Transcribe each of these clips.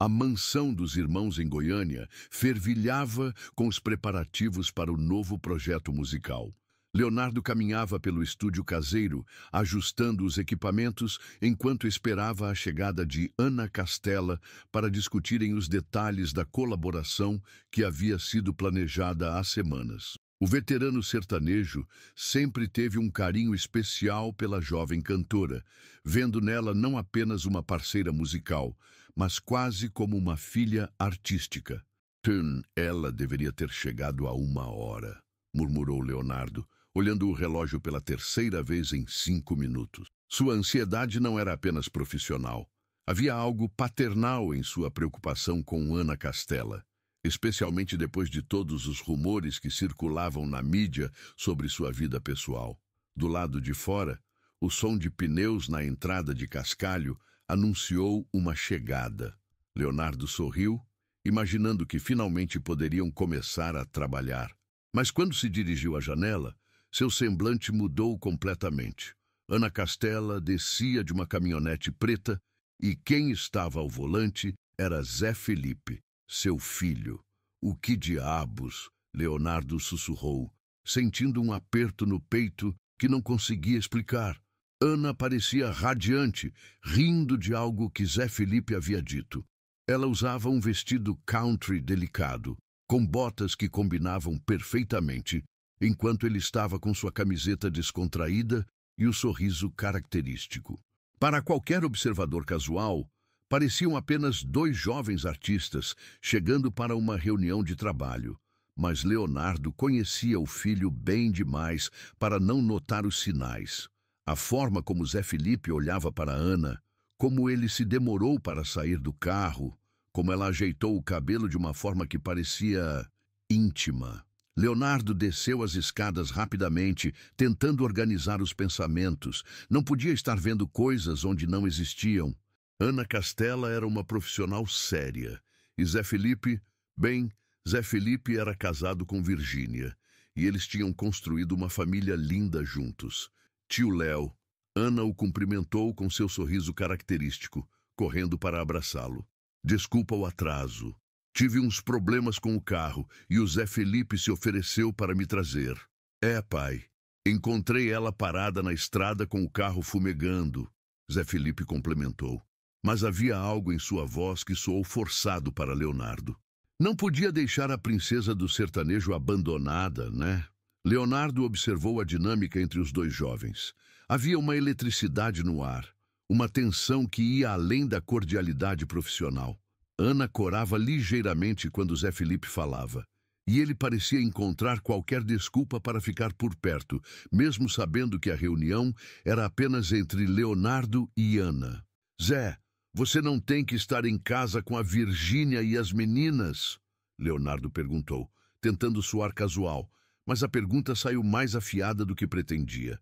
A mansão dos irmãos em Goiânia fervilhava com os preparativos para o novo projeto musical. Leonardo caminhava pelo estúdio caseiro, ajustando os equipamentos, enquanto esperava a chegada de Ana Castela para discutirem os detalhes da colaboração que havia sido planejada há semanas. O veterano sertanejo sempre teve um carinho especial pela jovem cantora, vendo nela não apenas uma parceira musical, mas quase como uma filha artística. Ela deveria ter chegado a 1 hora, murmurou Leonardo, olhando o relógio pela terceira vez em 5 minutos. Sua ansiedade não era apenas profissional. Havia algo paternal em sua preocupação com Ana Castela, especialmente depois de todos os rumores que circulavam na mídia sobre sua vida pessoal. Do lado de fora, o som de pneus na entrada de Cascalho anunciou uma chegada. Leonardo sorriu, imaginando que finalmente poderiam começar a trabalhar. Mas quando se dirigiu à janela, seu semblante mudou completamente. Ana Castela descia de uma caminhonete preta e quem estava ao volante era Zé Felipe, seu filho. O que diabos? Leonardo sussurrou, sentindo um aperto no peito que não conseguia explicar. Ana parecia radiante, rindo de algo que Zé Felipe havia dito. Ela usava um vestido country delicado, com botas que combinavam perfeitamente, enquanto ele estava com sua camiseta descontraída e o sorriso característico. Para qualquer observador casual, pareciam apenas 2 jovens artistas chegando para uma reunião de trabalho, mas Leonardo conhecia o filho bem demais para não notar os sinais. A forma como Zé Felipe olhava para Ana, como ele se demorou para sair do carro, como ela ajeitou o cabelo de uma forma que parecia íntima. Leonardo desceu as escadas rapidamente, tentando organizar os pensamentos. Não podia estar vendo coisas onde não existiam. Ana Castela era uma profissional séria. E Zé Felipe era casado com Virgínia. E eles tinham construído uma família linda juntos. Tio Léo. Ana o cumprimentou com seu sorriso característico, correndo para abraçá-lo. Desculpa o atraso. Tive uns problemas com o carro e o Zé Felipe se ofereceu para me trazer. Pai. Encontrei ela parada na estrada com o carro fumegando. Zé Felipe complementou. Mas havia algo em sua voz que soou forçado para Leonardo. Não podia deixar a princesa do sertanejo abandonada, né? Leonardo observou a dinâmica entre os 2 jovens. Havia uma eletricidade no ar, uma tensão que ia além da cordialidade profissional. Ana corava ligeiramente quando Zé Felipe falava, e ele parecia encontrar qualquer desculpa para ficar por perto, mesmo sabendo que a reunião era apenas entre Leonardo e Ana. Zé, você não tem que estar em casa com a Virgínia e as meninas? Leonardo perguntou, tentando soar casual, mas a pergunta saiu mais afiada do que pretendia.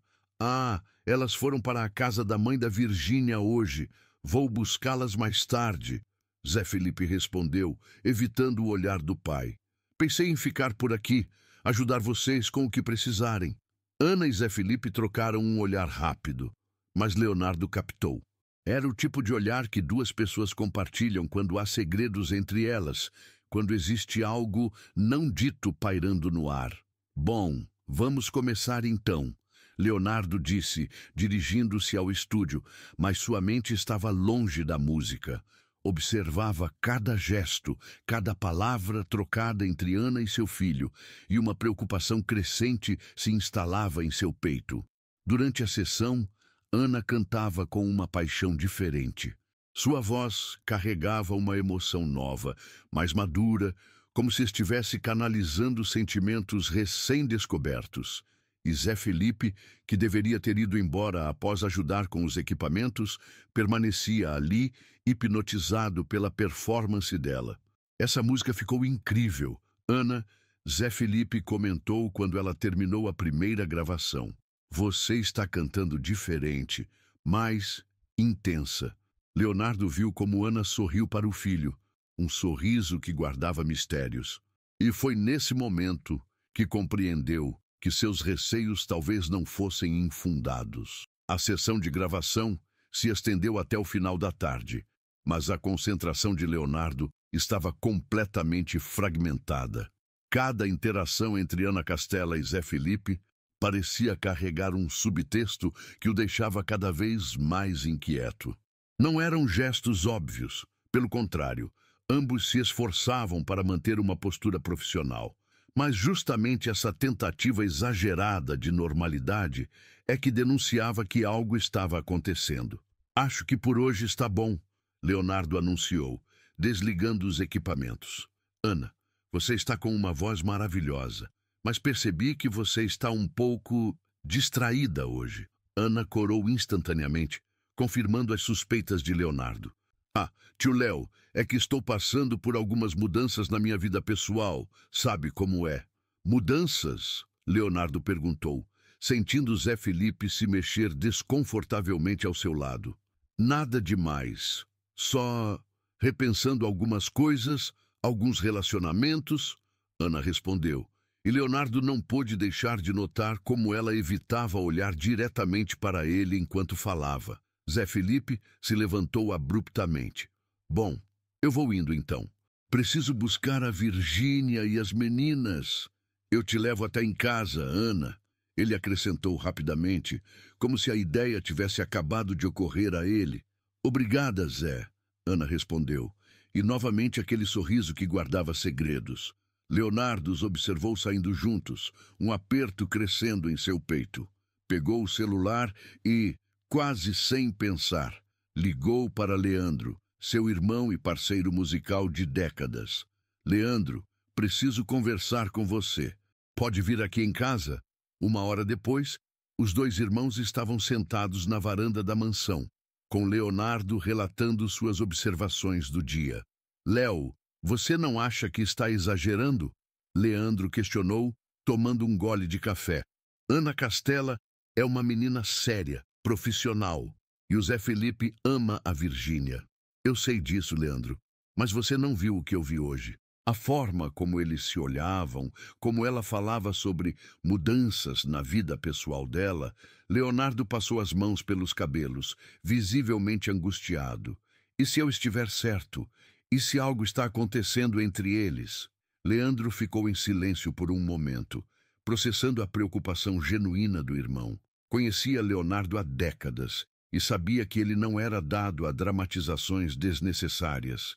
Elas foram para a casa da mãe da Virgínia hoje. Vou buscá-las mais tarde. Zé Felipe respondeu, evitando o olhar do pai. Pensei em ficar por aqui, ajudar vocês com o que precisarem. Ana e Zé Felipe trocaram um olhar rápido, mas Leonardo captou. Era o tipo de olhar que 2 pessoas compartilham quando há segredos entre elas, quando existe algo não dito pairando no ar. Bom, vamos começar então, Leonardo disse, dirigindo-se ao estúdio, mas sua mente estava longe da música. Observava cada gesto, cada palavra trocada entre Ana e seu filho, e uma preocupação crescente se instalava em seu peito. Durante a sessão, Ana cantava com uma paixão diferente. Sua voz carregava uma emoção nova, mais madura, como se estivesse canalizando sentimentos recém-descobertos. E Zé Felipe, que deveria ter ido embora após ajudar com os equipamentos, permanecia ali, hipnotizado pela performance dela. Essa música ficou incrível. Ana, Zé Felipe comentou quando ela terminou a primeira gravação. Você está cantando diferente, mais intensa. Leonardo viu como Ana sorriu para o filho, um sorriso que guardava mistérios. E foi nesse momento que compreendeu que seus receios talvez não fossem infundados. A sessão de gravação se estendeu até o final da tarde, mas a concentração de Leonardo estava completamente fragmentada. Cada interação entre Ana Castela e Zé Felipe parecia carregar um subtexto que o deixava cada vez mais inquieto. Não eram gestos óbvios, pelo contrário, ambos se esforçavam para manter uma postura profissional. Mas justamente essa tentativa exagerada de normalidade é que denunciava que algo estava acontecendo. "Acho que por hoje está bom", Leonardo anunciou, desligando os equipamentos. "Ana, você está com uma voz maravilhosa, mas percebi que você está um pouco distraída hoje." Ana corou instantaneamente, confirmando as suspeitas de Leonardo. "Ah, tio Léo, é que estou passando por algumas mudanças na minha vida pessoal, sabe como é." "Mudanças?" Leonardo perguntou, sentindo Zé Felipe se mexer desconfortavelmente ao seu lado. "Nada demais, só repensando algumas coisas, alguns relacionamentos", Ana respondeu, e Leonardo não pôde deixar de notar como ela evitava olhar diretamente para ele enquanto falava. Zé Felipe se levantou abruptamente. "Bom, eu vou indo então. Preciso buscar a Virgínia e as meninas. Eu te levo até em casa, Ana." Ele acrescentou rapidamente, como se a ideia tivesse acabado de ocorrer a ele. "Obrigada, Zé", Ana respondeu, e novamente aquele sorriso que guardava segredos. Leonardo os observou saindo juntos, um aperto crescendo em seu peito. Pegou o celular e, quase sem pensar, ligou para Leandro, seu irmão e parceiro musical de décadas. "Leandro, preciso conversar com você. Pode vir aqui em casa?" 1 hora depois, os dois irmãos estavam sentados na varanda da mansão, com Leonardo relatando suas observações do dia. "Léo, você não acha que está exagerando?" Leandro questionou, tomando um gole de café. "Ana Castela é uma menina séria, profissional, e o Zé Felipe ama a Virgínia." "Eu sei disso, Leandro, mas você não viu o que eu vi hoje. A forma como eles se olhavam, como ela falava sobre mudanças na vida pessoal dela." Leonardo passou as mãos pelos cabelos, visivelmente angustiado. "E se eu estiver certo? E se algo está acontecendo entre eles?" Leandro ficou em silêncio por um momento, processando a preocupação genuína do irmão. Conhecia Leonardo há décadas e sabia que ele não era dado a dramatizações desnecessárias.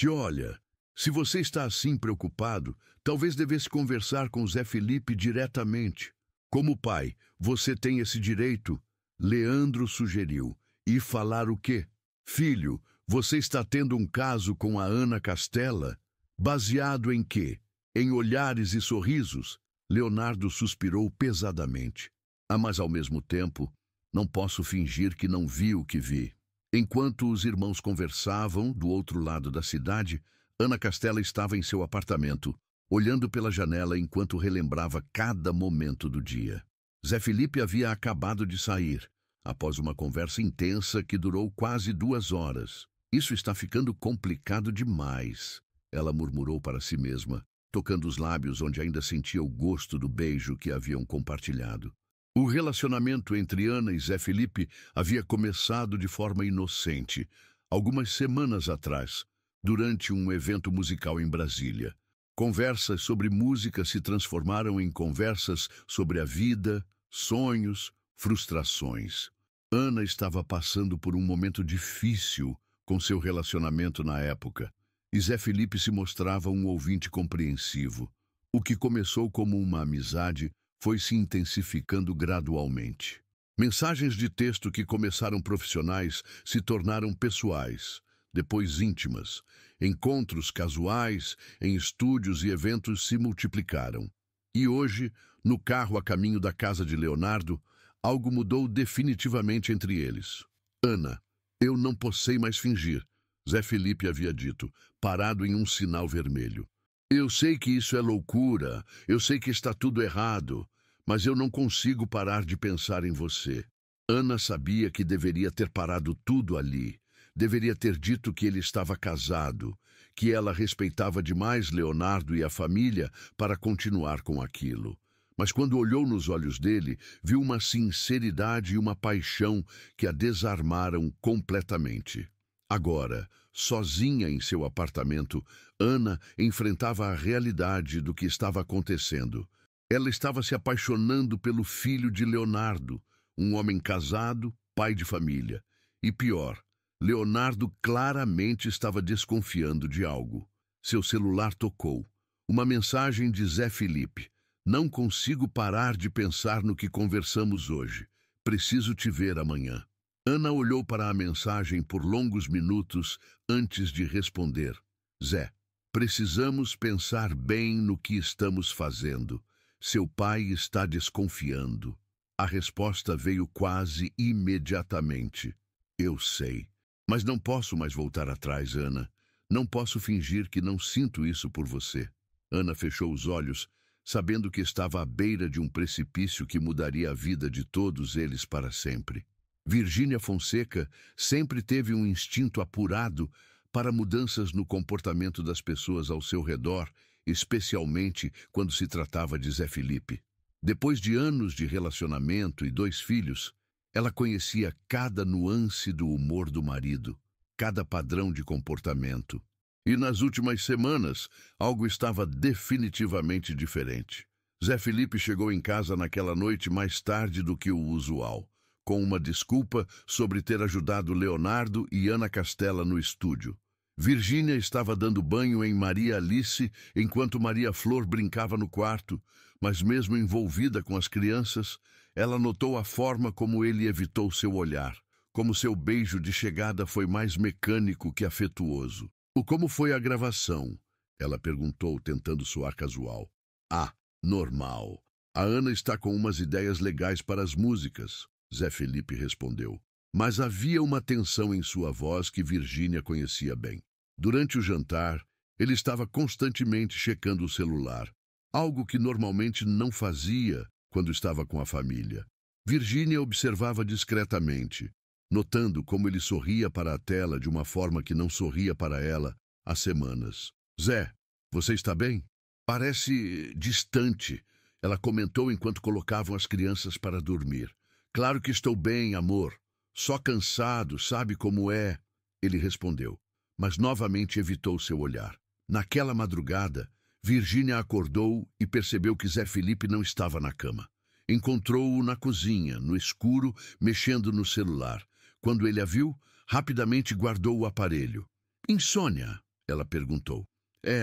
Olha, se você está assim preocupado, talvez devesse conversar com Zé Felipe diretamente. Como pai, você tem esse direito?" Leandro sugeriu. "E falar o quê?" "Filho, você está tendo um caso com a Ana Castela? Baseado em quê? Em olhares e sorrisos?" Leonardo suspirou pesadamente. "Ah, mas ao mesmo tempo, não posso fingir que não vi o que vi." Enquanto os irmãos conversavam, do outro lado da cidade, Ana Castela estava em seu apartamento, olhando pela janela enquanto relembrava cada momento do dia. Zé Felipe havia acabado de sair, após uma conversa intensa que durou quase 2 horas. "Isso está ficando complicado demais", ela murmurou para si mesma, tocando os lábios onde ainda sentia o gosto do beijo que haviam compartilhado. O relacionamento entre Ana e Zé Felipe havia começado de forma inocente, algumas semanas atrás, durante um evento musical em Brasília. Conversas sobre música se transformaram em conversas sobre a vida, sonhos, frustrações. Ana estava passando por um momento difícil com seu relacionamento na época, e Zé Felipe se mostrava um ouvinte compreensivo. O que começou como uma amizade foi se intensificando gradualmente. Mensagens de texto que começaram profissionais se tornaram pessoais, depois íntimas. Encontros casuais em estúdios e eventos se multiplicaram. E hoje, no carro a caminho da casa de Leonardo, algo mudou definitivamente entre eles. "Ana, eu não possei mais fingir", Zé Felipe havia dito, parado em um sinal vermelho. "Eu sei que isso é loucura, eu sei que está tudo errado, mas eu não consigo parar de pensar em você." Ana sabia que deveria ter parado tudo ali. Deveria ter dito que ele estava casado, que ela respeitava demais Leonardo e a família para continuar com aquilo. Mas quando olhou nos olhos dele, viu uma sinceridade e uma paixão que a desarmaram completamente. Agora, sozinha em seu apartamento, Ana enfrentava a realidade do que estava acontecendo. Ela estava se apaixonando pelo filho de Leonardo, um homem casado, pai de família. E pior, Leonardo claramente estava desconfiando de algo. Seu celular tocou. Uma mensagem de Zé Felipe. Não consigo parar de pensar no que conversamos hoje. Preciso te ver amanhã. Ana olhou para a mensagem por longos minutos antes de responder. Zé, precisamos pensar bem no que estamos fazendo. Seu pai está desconfiando. A resposta veio quase imediatamente. Eu sei. Mas não posso mais voltar atrás, Ana. Não posso fingir que não sinto isso por você. Ana fechou os olhos, sabendo que estava à beira de um precipício que mudaria a vida de todos eles para sempre. Virgínia Fonseca sempre teve um instinto apurado para mudanças no comportamento das pessoas ao seu redor, especialmente quando se tratava de Zé Felipe. Depois de anos de relacionamento e 2 filhos, ela conhecia cada nuance do humor do marido, cada padrão de comportamento. E nas últimas semanas, algo estava definitivamente diferente. Zé Felipe chegou em casa naquela noite mais tarde do que o usual, com uma desculpa sobre ter ajudado Leonardo e Ana Castela no estúdio. Virgínia estava dando banho em Maria Alice enquanto Maria Flor brincava no quarto, mas mesmo envolvida com as crianças, ela notou a forma como ele evitou seu olhar, como seu beijo de chegada foi mais mecânico que afetuoso. Como foi a gravação? Ela perguntou, tentando soar casual. Ah, normal. A Ana está com umas ideias legais para as músicas, Zé Felipe respondeu. Mas havia uma tensão em sua voz que Virgínia conhecia bem. Durante o jantar, ele estava constantemente checando o celular, algo que normalmente não fazia quando estava com a família. Virgínia observava discretamente, notando como ele sorria para a tela de uma forma que não sorria para ela há semanas. Zé, você está bem? Parece distante, ela comentou enquanto colocavam as crianças para dormir. Claro que estou bem, amor. Só cansado, sabe como é? Ele respondeu, mas novamente evitou seu olhar. Naquela madrugada, Virgínia acordou e percebeu que Zé Felipe não estava na cama. Encontrou-o na cozinha, no escuro, mexendo no celular. Quando ele a viu, rapidamente guardou o aparelho. Insônia? Ela perguntou.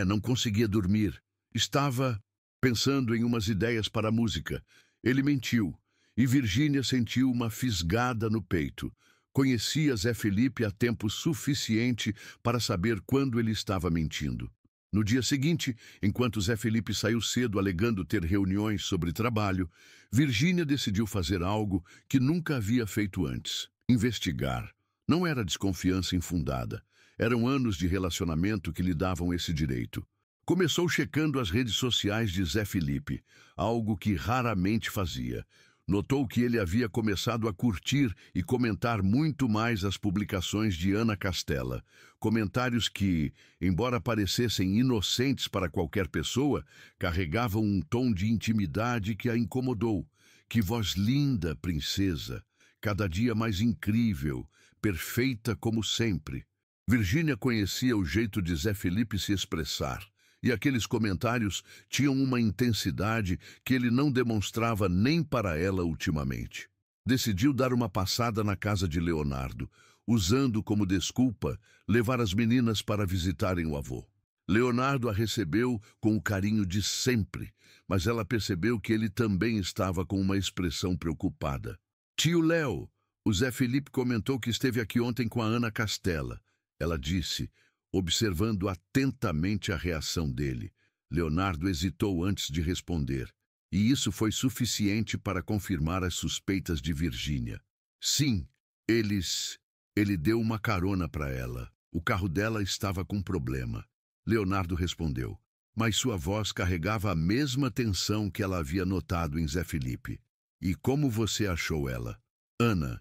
Não conseguia dormir. Estava pensando em umas ideias para a música. Ele mentiu, e Virgínia sentiu uma fisgada no peito. Conhecia Zé Felipe há tempo suficiente para saber quando ele estava mentindo. No dia seguinte, enquanto Zé Felipe saiu cedo alegando ter reuniões sobre trabalho, Virgínia decidiu fazer algo que nunca havia feito antes. Investigar. Não era desconfiança infundada. Eram anos de relacionamento que lhe davam esse direito. Começou checando as redes sociais de Zé Felipe, algo que raramente fazia. Notou que ele havia começado a curtir e comentar muito mais as publicações de Ana Castela. Comentários que, embora parecessem inocentes para qualquer pessoa, carregavam um tom de intimidade que a incomodou. Que voz linda, princesa! Cada dia mais incrível, perfeita como sempre. Virgínia conhecia o jeito de Zé Felipe se expressar. E aqueles comentários tinham uma intensidade que ele não demonstrava nem para ela ultimamente. Decidiu dar uma passada na casa de Leonardo, usando como desculpa levar as meninas para visitarem o avô. Leonardo a recebeu com o carinho de sempre, mas ela percebeu que ele também estava com uma expressão preocupada. Tio Léo, o Zé Felipe comentou que esteve aqui ontem com a Ana Castela. Ela disse, observando atentamente a reação dele. Leonardo hesitou antes de responder, e isso foi suficiente para confirmar as suspeitas de Virgínia. Sim, ele deu uma carona para ela. O carro dela estava com problema. Leonardo respondeu, mas sua voz carregava a mesma tensão que ela havia notado em Zé Felipe. E como você achou ela? Ana,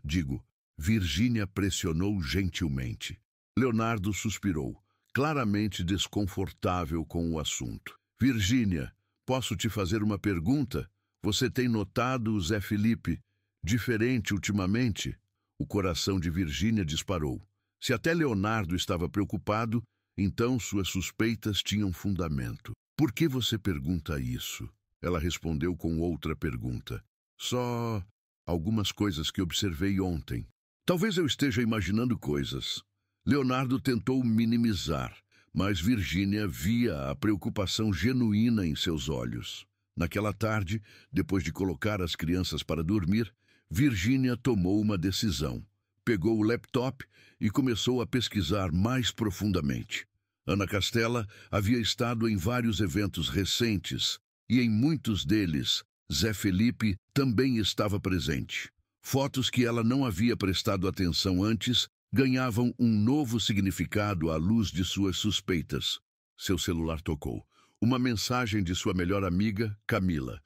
Virgínia pressionou gentilmente. Leonardo suspirou, claramente desconfortável com o assunto. Virgínia, posso te fazer uma pergunta? Você tem notado o Zé Felipe diferente ultimamente? O coração de Virgínia disparou. Se até Leonardo estava preocupado, então suas suspeitas tinham fundamento. Por que você pergunta isso? Ela respondeu com outra pergunta. Só algumas coisas que observei ontem. Talvez eu esteja imaginando coisas. Leonardo tentou minimizar, mas Virgínia via a preocupação genuína em seus olhos. Naquela tarde, depois de colocar as crianças para dormir, Virgínia tomou uma decisão. Pegou o laptop e começou a pesquisar mais profundamente. Ana Castela havia estado em vários eventos recentes e em muitos deles, Zé Felipe também estava presente. Fotos que ela não havia prestado atenção antes ganhavam um novo significado à luz de suas suspeitas. Seu celular tocou. Uma mensagem de sua melhor amiga, Camila.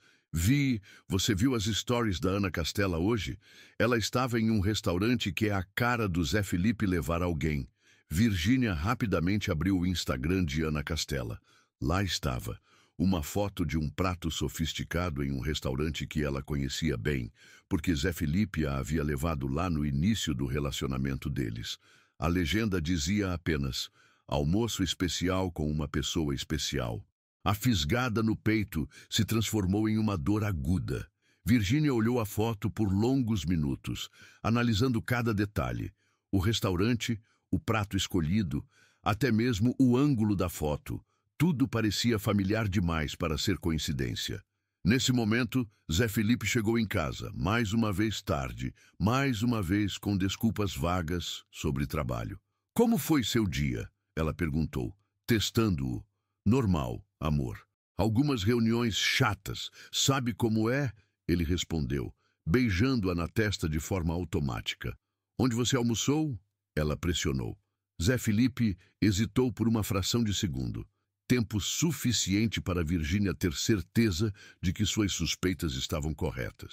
Você viu as stories da Ana Castela hoje? Ela estava em um restaurante que é a cara do Zé Felipe levar alguém. Virgínia rapidamente abriu o Instagram de Ana Castela. Lá estava, uma foto de um prato sofisticado em um restaurante que ela conhecia bem, porque Zé Felipe a havia levado lá no início do relacionamento deles. A legenda dizia apenas, almoço especial com uma pessoa especial. A fisgada no peito se transformou em uma dor aguda. Virgínia olhou a foto por longos minutos, analisando cada detalhe. O restaurante, o prato escolhido, até mesmo o ângulo da foto. Tudo parecia familiar demais para ser coincidência. Nesse momento, Zé Felipe chegou em casa, mais uma vez tarde, mais uma vez com desculpas vagas sobre trabalho. Como foi seu dia? Ela perguntou, testando-o. Normal, amor. Algumas reuniões chatas. Sabe como é? Ele respondeu, beijando-a na testa de forma automática. Onde você almoçou? Ela pressionou. Zé Felipe hesitou por uma fração de segundo. Tempo suficiente para Virgínia ter certeza de que suas suspeitas estavam corretas.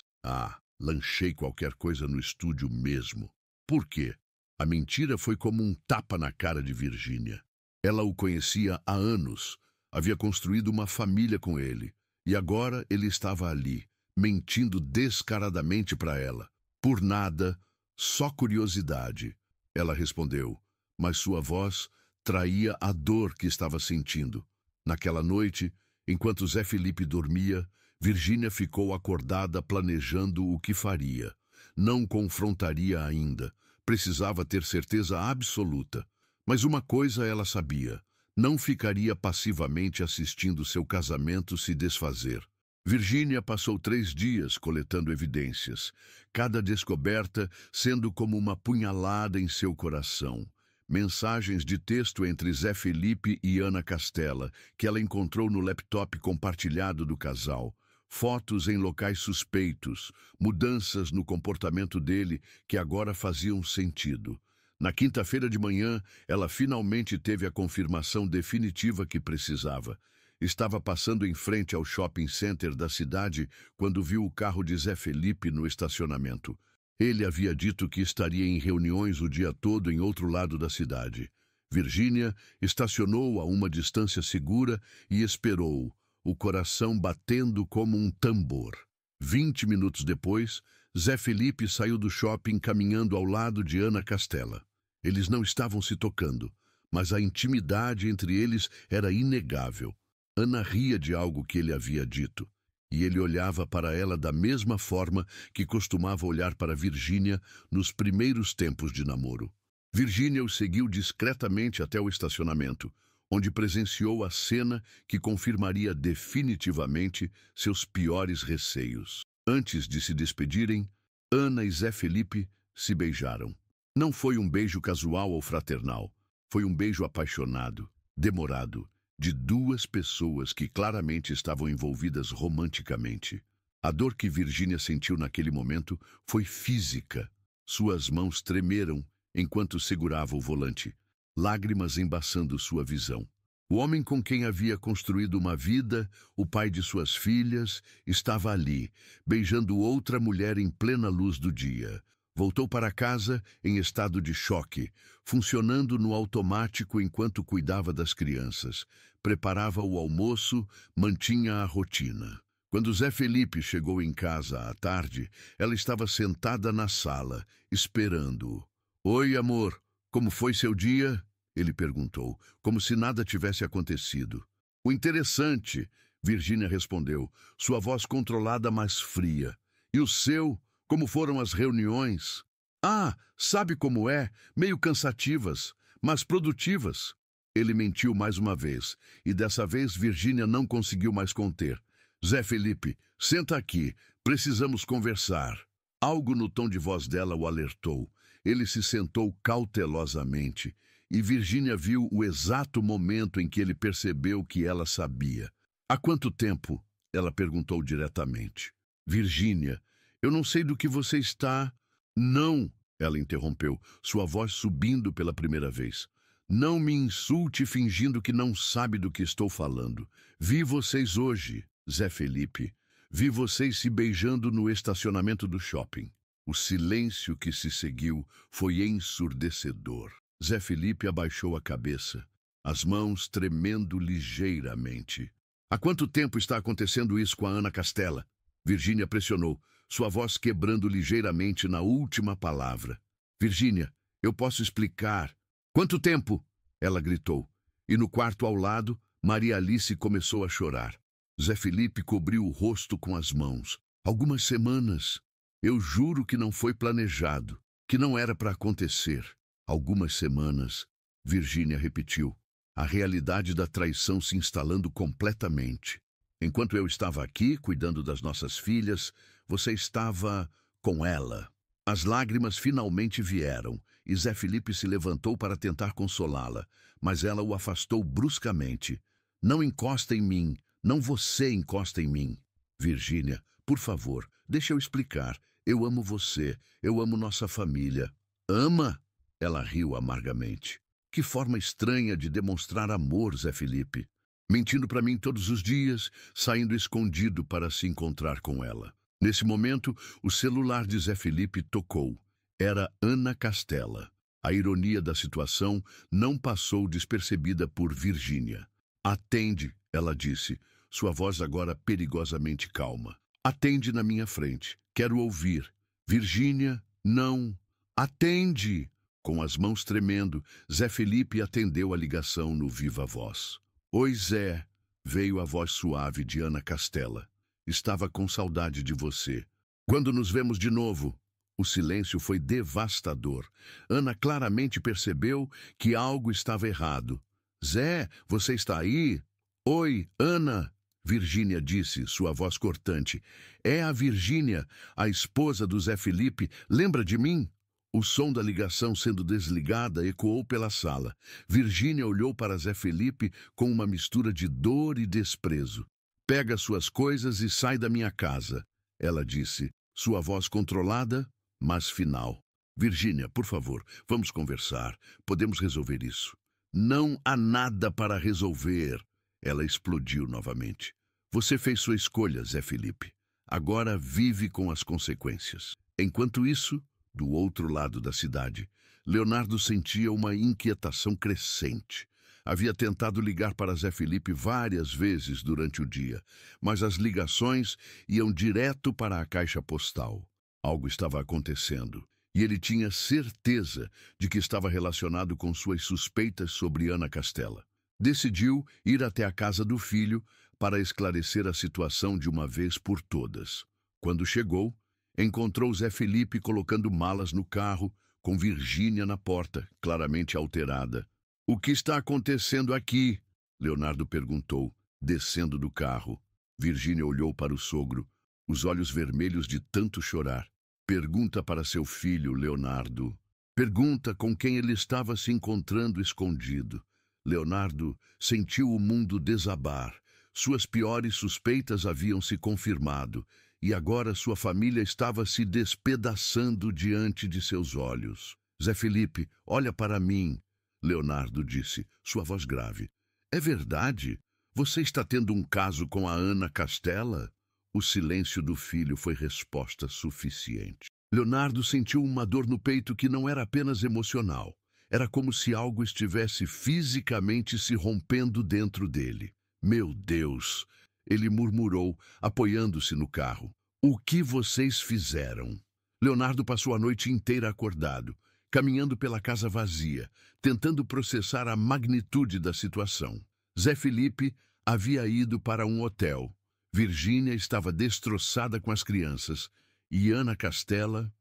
Lanchei qualquer coisa no estúdio mesmo. Por quê? A mentira foi como um tapa na cara de Virgínia. Ela o conhecia há anos, havia construído uma família com ele, e agora ele estava ali, mentindo descaradamente para ela. Por nada, só curiosidade. Ela respondeu, mas sua voz traía a dor que estava sentindo. Naquela noite, enquanto Zé Felipe dormia, Virgínia ficou acordada planejando o que faria. Não confrontaria ainda. Precisava ter certeza absoluta. Mas uma coisa ela sabia. Não ficaria passivamente assistindo seu casamento se desfazer. Virgínia passou 3 dias coletando evidências, cada descoberta sendo como uma punhalada em seu coração. Mensagens de texto entre Zé Felipe e Ana Castela, que ela encontrou no laptop compartilhado do casal. Fotos em locais suspeitos, mudanças no comportamento dele que agora faziam sentido. Na quinta-feira de manhã, ela finalmente teve a confirmação definitiva que precisava. Estava passando em frente ao shopping center da cidade quando viu o carro de Zé Felipe no estacionamento. Ele havia dito que estaria em reuniões o dia todo em outro lado da cidade. Virgínia estacionou a uma distância segura e esperou, o coração batendo como um tambor. 20 minutos depois, Zé Felipe saiu do shopping caminhando ao lado de Ana Castela. Eles não estavam se tocando, mas a intimidade entre eles era inegável. Ana ria de algo que ele havia dito, e ele olhava para ela da mesma forma que costumava olhar para Virgínia nos primeiros tempos de namoro. Virgínia o seguiu discretamente até o estacionamento, onde presenciou a cena que confirmaria definitivamente seus piores receios. Antes de se despedirem, Ana e Zé Felipe se beijaram. Não foi um beijo casual ou fraternal. Foi um beijo apaixonado, demorado, de 2 pessoas que claramente estavam envolvidas romanticamente. A dor que Virgínia sentiu naquele momento foi física. Suas mãos tremeram enquanto segurava o volante, lágrimas embaçando sua visão. O homem com quem havia construído uma vida, o pai de suas filhas, estava ali, beijando outra mulher em plena luz do dia. Voltou para casa em estado de choque, funcionando no automático enquanto cuidava das crianças. Preparava o almoço, mantinha a rotina. Quando Zé Felipe chegou em casa à tarde, ela estava sentada na sala, esperando-o. Oi, amor, Como foi seu dia? Ele perguntou, como se nada tivesse acontecido. O interessante, Virginia respondeu, sua voz controlada, mas fria. E o seu? Como foram as reuniões? Ah, sabe como é? Meio cansativas, mas produtivas. Ele mentiu mais uma vez, e dessa vez Virginia não conseguiu mais conter. Zé Felipe, senta aqui, precisamos conversar. Algo no tom de voz dela o alertou. Ele se sentou cautelosamente, e Virginia viu o exato momento em que ele percebeu que ela sabia. Há quanto tempo? Ela perguntou diretamente. Virginia, eu não sei do que você está... Não, ela interrompeu, sua voz subindo pela primeira vez. Não me insulte fingindo que não sabe do que estou falando. Vi vocês hoje, Zé Felipe. Vi vocês se beijando no estacionamento do shopping. O silêncio que se seguiu foi ensurdecedor. Zé Felipe abaixou a cabeça, as mãos tremendo ligeiramente. Há quanto tempo está acontecendo isso com a Ana Castela? Virginia pressionou, sua voz quebrando ligeiramente na última palavra. Virginia, eu posso explicar. Quanto tempo? Ela gritou. E no quarto ao lado, Maria Alice começou a chorar. Zé Felipe cobriu o rosto com as mãos. Algumas semanas. Eu juro que não foi planejado, que não era para acontecer. Algumas semanas, Virginia repetiu, a realidade da traição se instalando completamente. Enquanto eu estava aqui, cuidando das nossas filhas, você estava com ela. As lágrimas finalmente vieram, e Zé Felipe se levantou para tentar consolá-la, mas ela o afastou bruscamente. Não encosta em mim, não você encosta em mim. Virginia, por favor, deixa eu explicar. Eu amo você, eu amo nossa família. Ama? Ela riu amargamente. Que forma estranha de demonstrar amor, Zé Felipe. Mentindo para mim todos os dias, saindo escondido para se encontrar com ela. Nesse momento, o celular de Zé Felipe tocou. Era Ana Castela. A ironia da situação não passou despercebida por Virginia. Atende, ela disse, sua voz agora perigosamente calma. Atende na minha frente. Quero ouvir. Virginia, não. Atende! Com as mãos tremendo, Zé Felipe atendeu a ligação no viva voz. Oi, Zé, veio a voz suave de Ana Castela. Estava com saudade de você. Quando nos vemos de novo? O silêncio foi devastador. Ana claramente percebeu que algo estava errado. Zé, você está aí? Oi, Ana, Virginia disse, sua voz cortante. É a Virginia, a esposa do Zé Felipe. Lembra de mim? O som da ligação sendo desligada ecoou pela sala. Virginia olhou para Zé Felipe com uma mistura de dor e desprezo. Pega suas coisas e sai da minha casa, ela disse, sua voz controlada, mas final. Virginia, por favor, vamos conversar. Podemos resolver isso. Não há nada para resolver. Ela explodiu novamente. Você fez sua escolha, Zé Felipe. Agora vive com as consequências. Enquanto isso, do outro lado da cidade, Leonardo sentia uma inquietação crescente. Havia tentado ligar para Zé Felipe várias vezes durante o dia, mas as ligações iam direto para a caixa postal. Algo estava acontecendo, e ele tinha certeza de que estava relacionado com suas suspeitas sobre Ana Castela. Decidiu ir até a casa do filho para esclarecer a situação de uma vez por todas. Quando chegou, encontrou Zé Felipe colocando malas no carro, com Virginia na porta, claramente alterada. O que está acontecendo aqui? Leonardo perguntou, descendo do carro. Virginia olhou para o sogro, os olhos vermelhos de tanto chorar. Pergunta para seu filho, Leonardo. Pergunta com quem ele estava se encontrando escondido. Leonardo sentiu o mundo desabar. Suas piores suspeitas haviam se confirmado, e agora sua família estava se despedaçando diante de seus olhos. Zé Felipe, olha para mim, Leonardo disse, sua voz grave. É verdade? Você está tendo um caso com a Ana Castela? O silêncio do filho foi resposta suficiente. Leonardo sentiu uma dor no peito que não era apenas emocional. Era como se algo estivesse fisicamente se rompendo dentro dele. Meu Deus! Ele murmurou, apoiando-se no carro. O que vocês fizeram? Leonardo passou a noite inteira acordado. caminhando pela casa vazia, tentando processar a magnitude da situação. Zé Felipe havia ido para um hotel. Virgínia estava destroçada com as crianças. E Ana Castela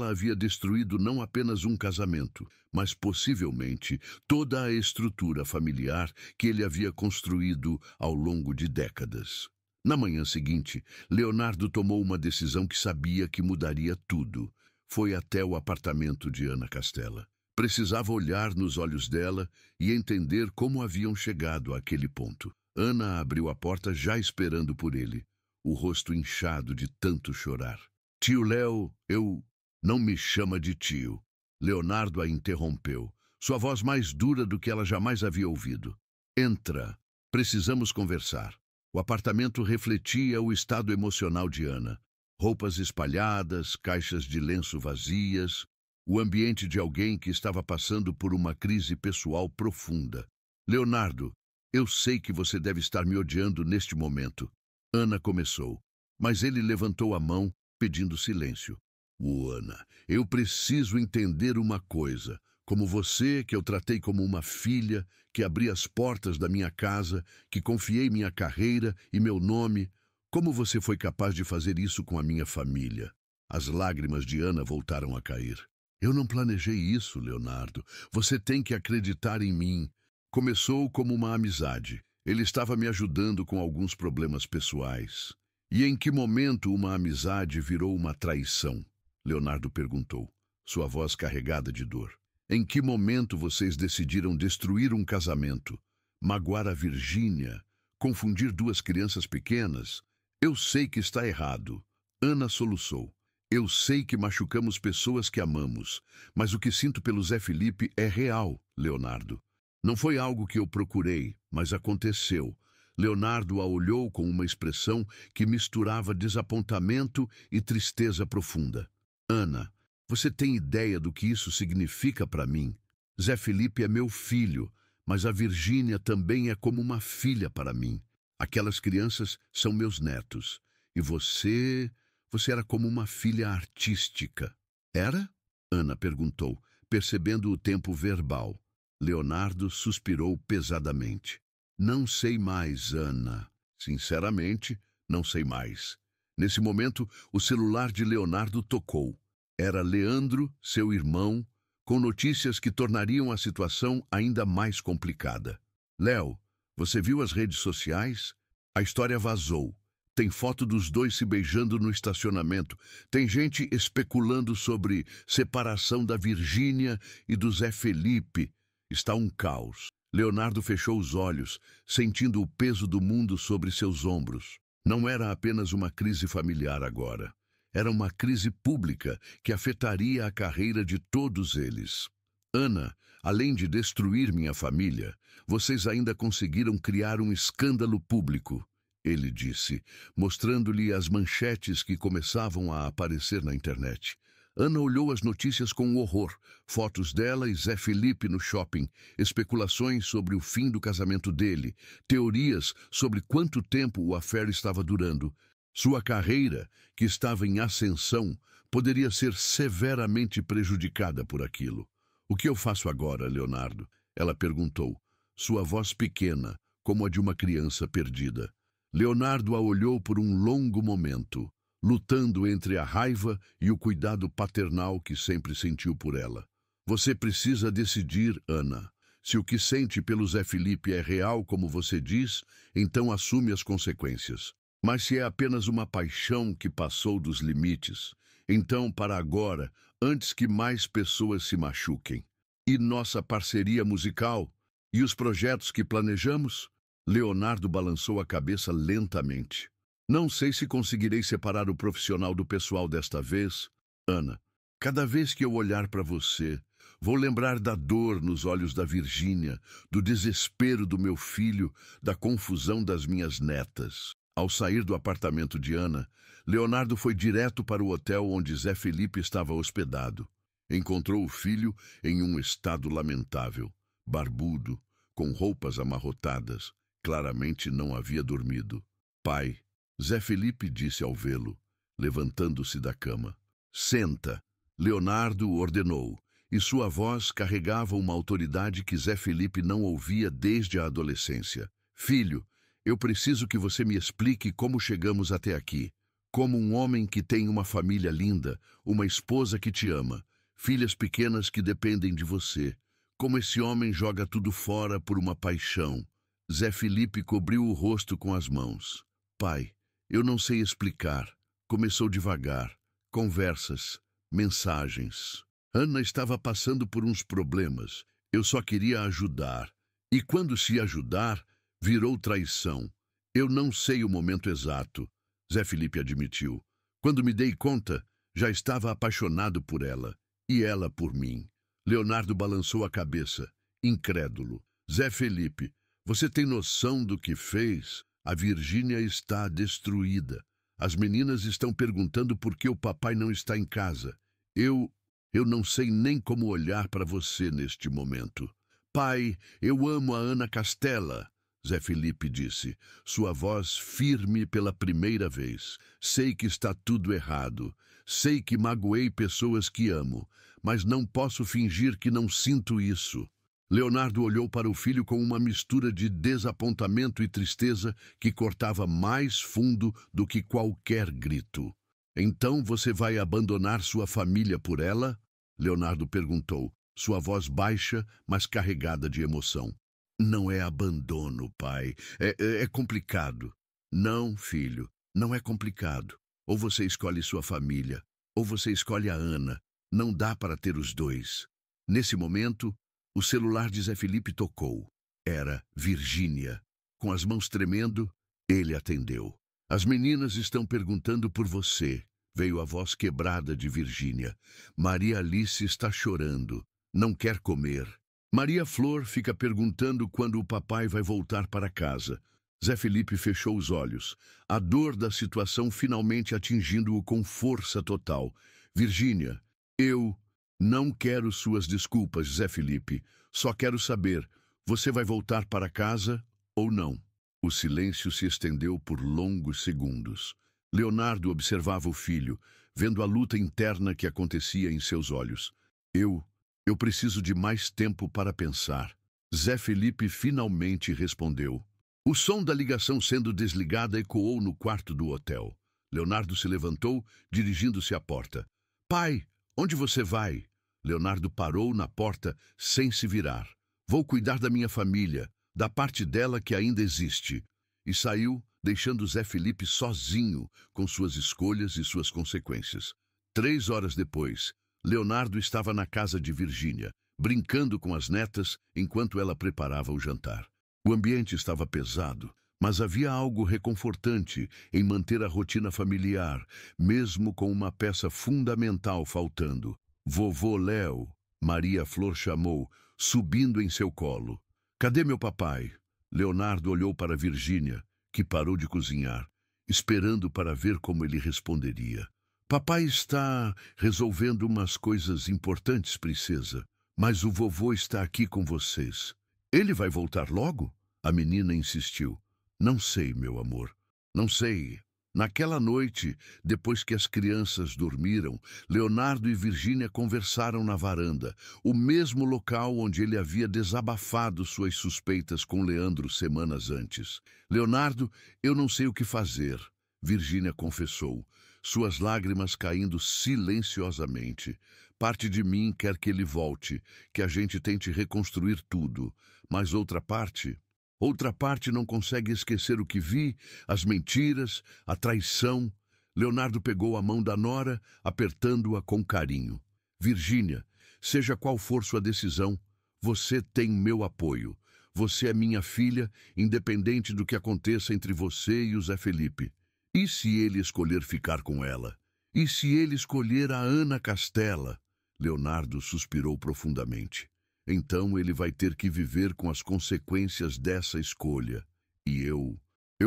havia destruído não apenas um casamento, mas possivelmente toda a estrutura familiar que ele havia construído ao longo de décadas. Na manhã seguinte, Leonardo tomou uma decisão que sabia que mudaria tudo. Foi até o apartamento de Ana Castela. Precisava olhar nos olhos dela e entender como haviam chegado àquele ponto. Ana abriu a porta já esperando por ele, o rosto inchado de tanto chorar. Tio Léo, Não me chama de tio. Leonardo a interrompeu, sua voz mais dura do que ela jamais havia ouvido. Entra. Precisamos conversar. O apartamento refletia o estado emocional de Ana. Roupas espalhadas, caixas de lenço vazias, o ambiente de alguém que estava passando por uma crise pessoal profunda. Leonardo, eu sei que você deve estar me odiando neste momento. Ana começou, mas ele levantou a mão, pedindo silêncio. Ana, eu preciso entender uma coisa. Como você, que eu tratei como uma filha, que abri as portas da minha casa, que confiei minha carreira e meu nome, como você foi capaz de fazer isso com a minha família? As lágrimas de Ana voltaram a cair. Eu não planejei isso, Leonardo. Você tem que acreditar em mim. Começou como uma amizade. Ele estava me ajudando com alguns problemas pessoais. E em que momento uma amizade virou uma traição? Leonardo perguntou, sua voz carregada de dor. Em que momento vocês decidiram destruir um casamento, magoar a Virgínia, confundir duas crianças pequenas? Eu sei que está errado. Ana soluçou. Eu sei que machucamos pessoas que amamos, mas o que sinto pelo Zé Felipe é real, Leonardo. Não foi algo que eu procurei, mas aconteceu. Leonardo a olhou com uma expressão que misturava desapontamento e tristeza profunda. Ana, você tem ideia do que isso significa para mim? Zé Felipe é meu filho, mas a Virgínia também é como uma filha para mim. Aquelas crianças são meus netos. E você era como uma filha artística. Era? Ana perguntou, percebendo o tempo verbal. Leonardo suspirou pesadamente. Não sei mais, Ana. Sinceramente, não sei mais. Nesse momento, o celular de Leonardo tocou. Era Leandro, seu irmão, com notícias que tornariam a situação ainda mais complicada. Léo, você viu as redes sociais? A história vazou. Tem foto dos dois se beijando no estacionamento. Tem gente especulando sobre separação da Virgínia e do Zé Felipe. Está um caos. Leonardo fechou os olhos, sentindo o peso do mundo sobre seus ombros. Não era apenas uma crise familiar agora. Era uma crise pública que afetaria a carreira de todos eles. Ana, além de destruir minha família, vocês ainda conseguiram criar um escândalo público, ele disse, mostrando-lhe as manchetes que começavam a aparecer na internet. Ana olhou as notícias com horror, fotos dela e Zé Felipe no shopping, especulações sobre o fim do casamento dele, teorias sobre quanto tempo o affair estava durando. Sua carreira, que estava em ascensão, poderia ser severamente prejudicada por aquilo. O que eu faço agora, Leonardo? Ela perguntou, sua voz pequena, como a de uma criança perdida. Leonardo a olhou por um longo momento, lutando entre a raiva e o cuidado paternal que sempre sentiu por ela. Você precisa decidir, Ana. Se o que sente pelo Zé Felipe é real, como você diz, então assume as consequências. Mas se é apenas uma paixão que passou dos limites, então, para agora, antes que mais pessoas se machuquem. E nossa parceria musical? E os projetos que planejamos? Leonardo balançou a cabeça lentamente. Não sei se conseguirei separar o profissional do pessoal desta vez. Ana, cada vez que eu olhar para você, vou lembrar da dor nos olhos da Virgínia, do desespero do meu filho, da confusão das minhas netas. Ao sair do apartamento de Ana, Leonardo foi direto para o hotel onde Zé Felipe estava hospedado. Encontrou o filho em um estado lamentável, barbudo, com roupas amarrotadas. Claramente não havia dormido. Pai, Zé Felipe disse ao vê-lo, levantando-se da cama. Senta. Leonardo ordenou, e sua voz carregava uma autoridade que Zé Felipe não ouvia desde a adolescência. Filho, eu preciso que você me explique como chegamos até aqui. Como um homem que tem uma família linda, uma esposa que te ama, filhas pequenas que dependem de você. Como esse homem joga tudo fora por uma paixão. Zé Felipe cobriu o rosto com as mãos. Pai, eu não sei explicar. Começou devagar. Conversas, mensagens. Ana estava passando por uns problemas. Eu só queria ajudar. E quando se ajudar, virou traição. Eu não sei o momento exato, Zé Felipe admitiu. Quando me dei conta, já estava apaixonado por ela. E ela por mim. Leonardo balançou a cabeça, incrédulo. Zé Felipe, você tem noção do que fez? A Virgínia está destruída. As meninas estão perguntando por que o papai não está em casa. Eu não sei nem como olhar para você neste momento. Pai, eu amo a Ana Castela, Zé Felipe disse, sua voz firme pela primeira vez. Sei que está tudo errado. Sei que magoei pessoas que amo, mas não posso fingir que não sinto isso. Leonardo olhou para o filho com uma mistura de desapontamento e tristeza que cortava mais fundo do que qualquer grito. Então você vai abandonar sua família por ela? Leonardo perguntou, sua voz baixa, mas carregada de emoção. Não é abandono, pai. É complicado. Não, filho, não é complicado. Ou você escolhe sua família, ou você escolhe a Ana. Não dá para ter os dois. Nesse momento, o celular de Zé Felipe tocou. Era Virgínia. Com as mãos tremendo, ele atendeu. As meninas estão perguntando por você, veio a voz quebrada de Virgínia. Maria Alice está chorando. Não quer comer. Maria Flor fica perguntando quando o papai vai voltar para casa. Zé Felipe fechou os olhos. A dor da situação finalmente atingindo-o com força total. Virgínia, eu não quero suas desculpas, Zé Felipe. Só quero saber, você vai voltar para casa ou não? O silêncio se estendeu por longos segundos. Leonardo observava o filho, vendo a luta interna que acontecia em seus olhos. Eu preciso de mais tempo para pensar. Zé Felipe finalmente respondeu. O som da ligação sendo desligada ecoou no quarto do hotel. Leonardo se levantou, dirigindo-se à porta. Pai, onde você vai? Leonardo parou na porta sem se virar. Vou cuidar da minha família, da parte dela que ainda existe. E saiu, deixando Zé Felipe sozinho com suas escolhas e suas consequências. 3 horas depois, Leonardo estava na casa de Virgínia, brincando com as netas enquanto ela preparava o jantar. O ambiente estava pesado, mas havia algo reconfortante em manter a rotina familiar, mesmo com uma peça fundamental faltando. Vovô Léo, Maria Flor chamou, subindo em seu colo. Cadê meu papai? Leonardo olhou para Virgínia, que parou de cozinhar, esperando para ver como ele responderia. Papai está resolvendo umas coisas importantes, princesa, mas o vovô está aqui com vocês. Ele vai voltar logo? A menina insistiu. Não sei, meu amor, não sei. Naquela noite, depois que as crianças dormiram, Leonardo e Virgínia conversaram na varanda, o mesmo local onde ele havia desabafado suas suspeitas com Leandro semanas antes. Leonardo, eu não sei o que fazer, Virgínia confessou, suas lágrimas caindo silenciosamente. Parte de mim quer que ele volte, que a gente tente reconstruir tudo, mas outra parte não consegue esquecer o que vi, as mentiras, a traição. Leonardo pegou a mão da nora, apertando-a com carinho. Virgínia, seja qual for sua decisão, você tem meu apoio. Você é minha filha, independente do que aconteça entre você e o Zé Felipe. E se ele escolher ficar com ela? E se ele escolher a Ana Castela? Leonardo suspirou profundamente. Então ele vai ter que viver com as consequências dessa escolha. E eu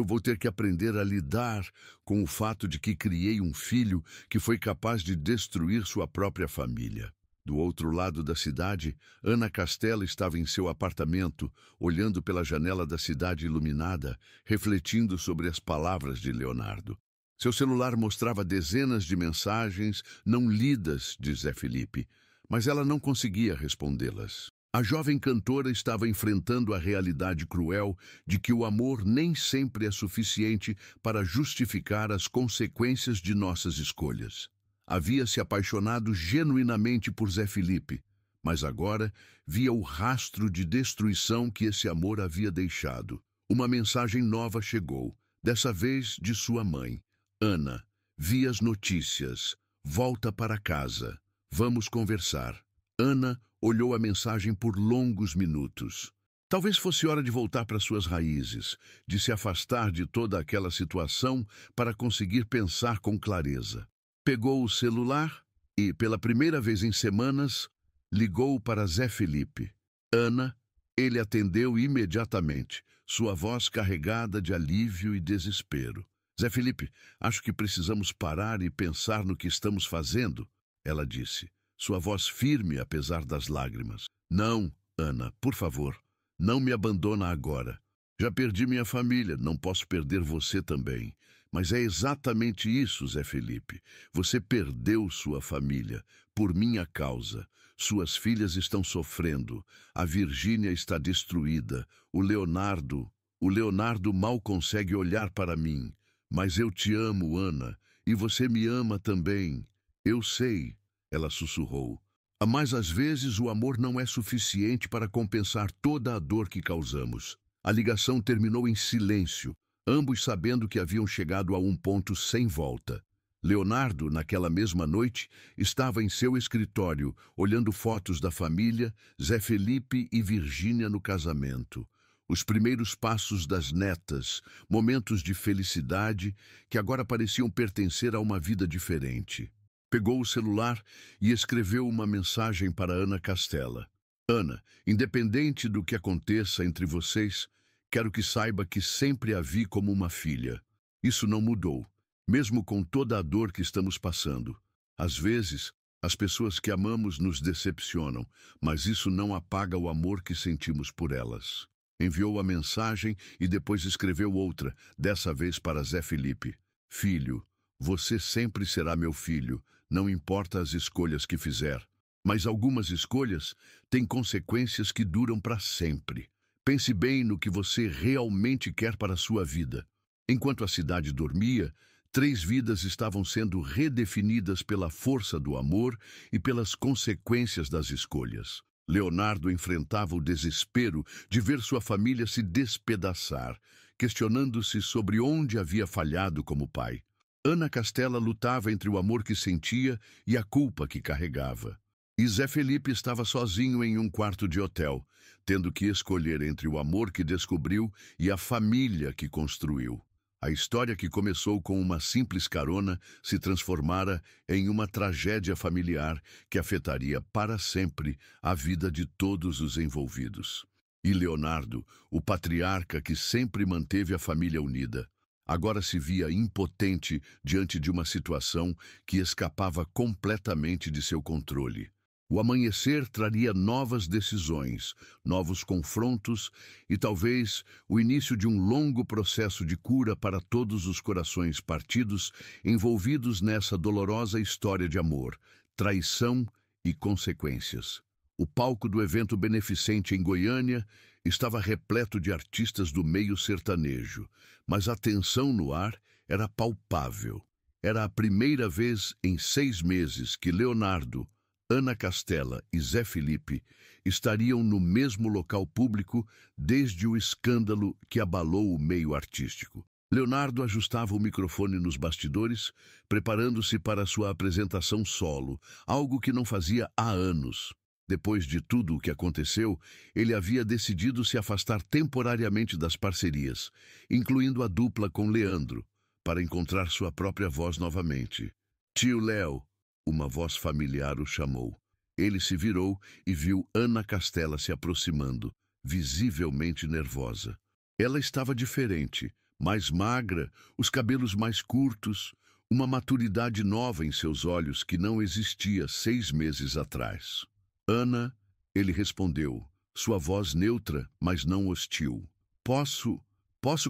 vou ter que aprender a lidar com o fato de que criei um filho que foi capaz de destruir sua própria família. Do outro lado da cidade, Ana Castela estava em seu apartamento, olhando pela janela da cidade iluminada, refletindo sobre as palavras de Leonardo. Seu celular mostrava dezenas de mensagens não lidas de Zé Felipe, mas ela não conseguia respondê-las. A jovem cantora estava enfrentando a realidade cruel de que o amor nem sempre é suficiente para justificar as consequências de nossas escolhas. Havia se apaixonado genuinamente por Zé Felipe, mas agora via o rastro de destruição que esse amor havia deixado. Uma mensagem nova chegou, dessa vez de sua mãe. Ana, vi as notícias. Volta para casa. Vamos conversar. Ana olhou a mensagem por longos minutos. Talvez fosse hora de voltar para suas raízes, de se afastar de toda aquela situação para conseguir pensar com clareza. Pegou o celular e, pela primeira vez em semanas, ligou para Zé Felipe. Ana, ele atendeu imediatamente, sua voz carregada de alívio e desespero. Zé Felipe, acho que precisamos parar e pensar no que estamos fazendo, ela disse, sua voz firme apesar das lágrimas. Não, Ana, por favor, não me abandona agora. Já perdi minha família, não posso perder você também. Mas é exatamente isso, Zé Felipe. Você perdeu sua família, por minha causa. Suas filhas estão sofrendo, a Virgínia está destruída, o Leonardo mal consegue olhar para mim. Mas eu te amo, Ana, e você me ama também. Eu sei, ela sussurrou. Mas às vezes o amor não é suficiente para compensar toda a dor que causamos. A ligação terminou em silêncio, ambos sabendo que haviam chegado a um ponto sem volta. Leonardo, naquela mesma noite, estava em seu escritório, olhando fotos da família, Zé Felipe e Virgínia no casamento. Os primeiros passos das netas, momentos de felicidade que agora pareciam pertencer a uma vida diferente. Pegou o celular e escreveu uma mensagem para Ana Castela. Ana, independente do que aconteça entre vocês, quero que saiba que sempre a vi como uma filha. Isso não mudou, mesmo com toda a dor que estamos passando. Às vezes, as pessoas que amamos nos decepcionam, mas isso não apaga o amor que sentimos por elas. Enviou a mensagem e depois escreveu outra, dessa vez para Zé Felipe. Filho, você sempre será meu filho, não importa as escolhas que fizer. Mas algumas escolhas têm consequências que duram para sempre. Pense bem no que você realmente quer para a sua vida. Enquanto a cidade dormia, 3 vidas estavam sendo redefinidas pela força do amor e pelas consequências das escolhas. Leonardo enfrentava o desespero de ver sua família se despedaçar, questionando-se sobre onde havia falhado como pai. Ana Castela lutava entre o amor que sentia e a culpa que carregava. E Zé Felipe estava sozinho em um quarto de hotel, tendo que escolher entre o amor que descobriu e a família que construiu. A história que começou com uma simples carona se transformara em uma tragédia familiar que afetaria para sempre a vida de todos os envolvidos. E Leonardo, o patriarca que sempre manteve a família unida, agora se via impotente diante de uma situação que escapava completamente de seu controle. O amanhecer traria novas decisões, novos confrontos e talvez o início de um longo processo de cura para todos os corações partidos envolvidos nessa dolorosa história de amor, traição e consequências. O palco do evento beneficente em Goiânia estava repleto de artistas do meio sertanejo, mas a tensão no ar era palpável. Era a primeira vez em 6 meses que Leonardo, Ana Castela e Zé Felipe estariam no mesmo local público desde o escândalo que abalou o meio artístico. Leonardo ajustava o microfone nos bastidores, preparando-se para sua apresentação solo, algo que não fazia há anos. Depois de tudo o que aconteceu, ele havia decidido se afastar temporariamente das parcerias, incluindo a dupla com Leandro, para encontrar sua própria voz novamente. Tio Léo, uma voz familiar o chamou. Ele se virou e viu Ana Castela se aproximando, visivelmente nervosa. Ela estava diferente, mais magra, os cabelos mais curtos, uma maturidade nova em seus olhos que não existia 6 meses atrás. Ana, ele respondeu, sua voz neutra, mas não hostil. Posso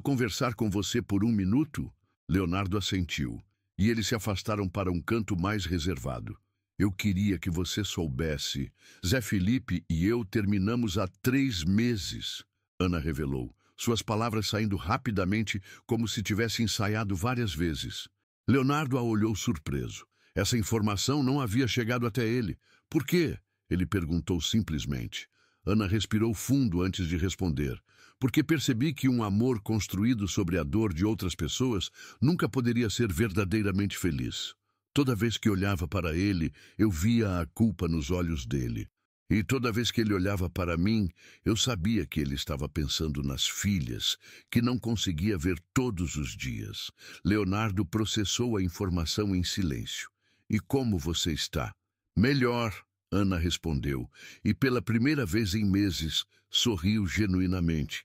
conversar com você por 1 minuto? Leonardo assentiu, e eles se afastaram para um canto mais reservado. Eu queria que você soubesse. Zé Felipe e eu terminamos há 3 meses, Ana revelou, suas palavras saindo rapidamente como se tivesse ensaiado várias vezes. Leonardo a olhou surpreso. Essa informação não havia chegado até ele. Por quê? Ele perguntou simplesmente. Ana respirou fundo antes de responder. Porque percebi que um amor construído sobre a dor de outras pessoas nunca poderia ser verdadeiramente feliz. Toda vez que olhava para ele, eu via a culpa nos olhos dele. E toda vez que ele olhava para mim, eu sabia que ele estava pensando nas filhas, que não conseguia ver todos os dias. Leonardo processou a informação em silêncio. E como você está? Melhor, Ana respondeu, e pela primeira vez em meses, sorriu genuinamente.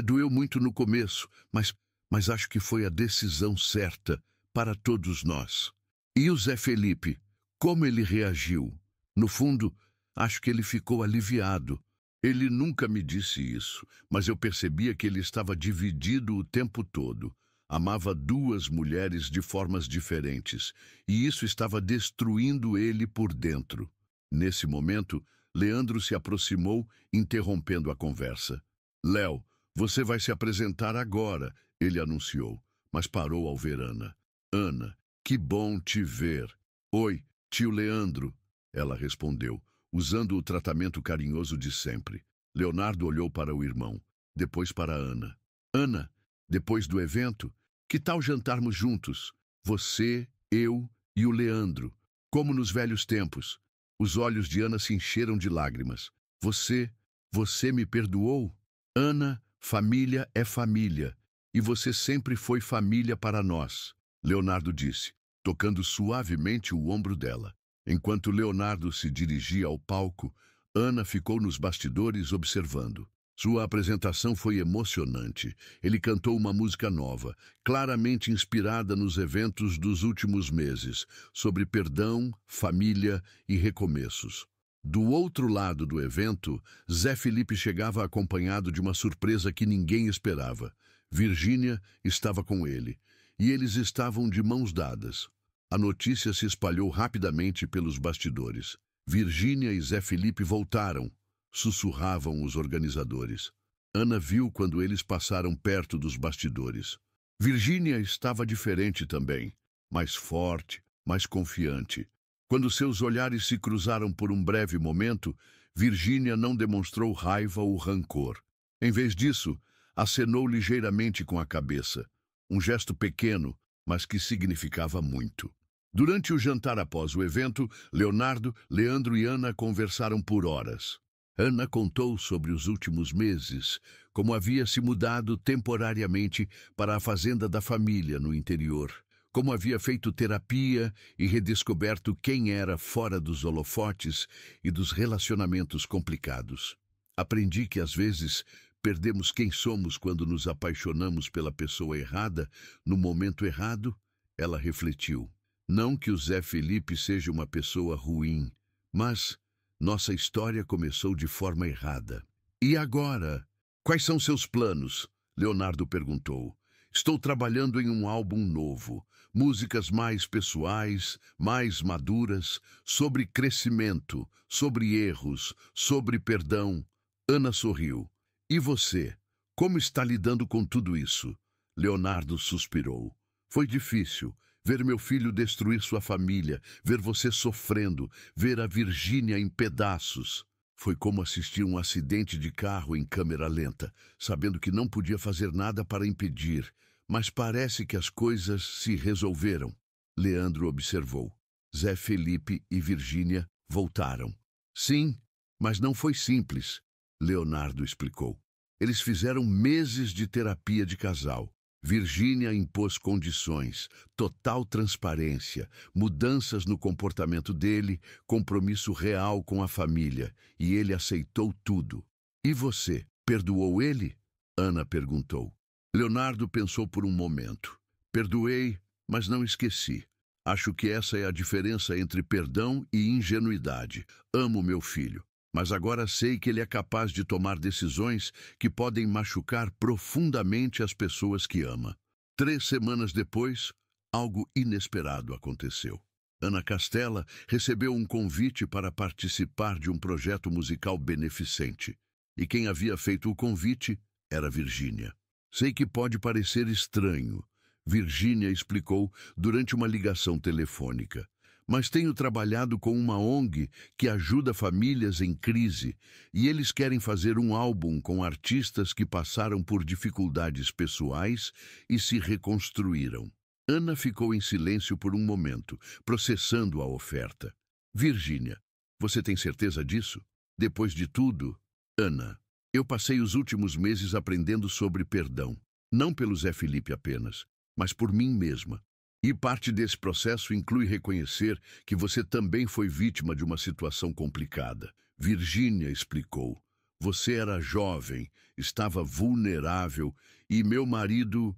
Doeu muito no começo, mas acho que foi a decisão certa para todos nós. E o Zé Felipe, como ele reagiu? No fundo, acho que ele ficou aliviado. Ele nunca me disse isso, mas eu percebia que ele estava dividido o tempo todo. Amava 2 mulheres de formas diferentes, e isso estava destruindo ele por dentro. Nesse momento, Leandro se aproximou, interrompendo a conversa. Léo, você vai se apresentar agora, ele anunciou, mas parou ao ver Ana. Ana, que bom te ver. Oi, tio Leandro, ela respondeu, usando o tratamento carinhoso de sempre. Leonardo olhou para o irmão, depois para Ana. Ana, depois do evento, que tal jantarmos juntos? Você, eu e o Leandro, como nos velhos tempos. Os olhos de Ana se encheram de lágrimas. Você me perdoou? Ana, família é família, e você sempre foi família para nós, Leonardo disse, tocando suavemente o ombro dela. Enquanto Leonardo se dirigia ao palco, Ana ficou nos bastidores observando. Sua apresentação foi emocionante. Ele cantou uma música nova, claramente inspirada nos eventos dos últimos meses, sobre perdão, família e recomeços. Do outro lado do evento, Zé Felipe chegava acompanhado de uma surpresa que ninguém esperava. Virgínia estava com ele, e eles estavam de mãos dadas. A notícia se espalhou rapidamente pelos bastidores. Virgínia e Zé Felipe voltaram, sussurravam os organizadores. Ana viu quando eles passaram perto dos bastidores. Virgínia estava diferente também, mais forte, mais confiante. Quando seus olhares se cruzaram por um breve momento, Virgínia não demonstrou raiva ou rancor. Em vez disso, acenou ligeiramente com a cabeça. Um gesto pequeno, mas que significava muito. Durante o jantar após o evento, Leonardo, Leandro e Ana conversaram por horas. Ana contou sobre os últimos meses, como havia se mudado temporariamente para a fazenda da família no interior, como havia feito terapia e redescoberto quem era fora dos holofotes e dos relacionamentos complicados. Aprendi que às vezes perdemos quem somos quando nos apaixonamos pela pessoa errada, no momento errado, ela refletiu. Não que o Zé Felipe seja uma pessoa ruim, mas nossa história começou de forma errada. E agora? Quais são seus planos? Leonardo perguntou. Estou trabalhando em um álbum novo, músicas mais pessoais, mais maduras, sobre crescimento, sobre erros, sobre perdão. Ana sorriu. E você? Como está lidando com tudo isso? Leonardo suspirou. Foi difícil. Ver meu filho destruir sua família, ver você sofrendo, ver a Virgínia em pedaços. Foi como assistir um acidente de carro em câmera lenta, sabendo que não podia fazer nada para impedir, mas parece que as coisas se resolveram. Leandro observou. Zé Felipe e Virgínia voltaram. Sim, mas não foi simples, Leonardo explicou. Eles fizeram meses de terapia de casal. Virgínia impôs condições, total transparência, mudanças no comportamento dele, compromisso real com a família, e ele aceitou tudo. E você, perdoou ele? Ana perguntou. Leonardo pensou por um momento. Perdoei, mas não esqueci. Acho que essa é a diferença entre perdão e ingenuidade. Amo meu filho, mas agora sei que ele é capaz de tomar decisões que podem machucar profundamente as pessoas que ama. 3 semanas depois, algo inesperado aconteceu. Ana Castela recebeu um convite para participar de um projeto musical beneficente. E quem havia feito o convite era Virgínia. Sei que pode parecer estranho, Virgínia explicou durante uma ligação telefônica. Mas tenho trabalhado com uma ONG que ajuda famílias em crise e eles querem fazer um álbum com artistas que passaram por dificuldades pessoais e se reconstruíram. Ana ficou em silêncio por um momento, processando a oferta. Virgínia, você tem certeza disso? Depois de tudo, Ana, eu passei os últimos meses aprendendo sobre perdão, não pelo Zé Felipe apenas, mas por mim mesma. E parte desse processo inclui reconhecer que você também foi vítima de uma situação complicada. Virgínia explicou. Você era jovem, estava vulnerável e meu marido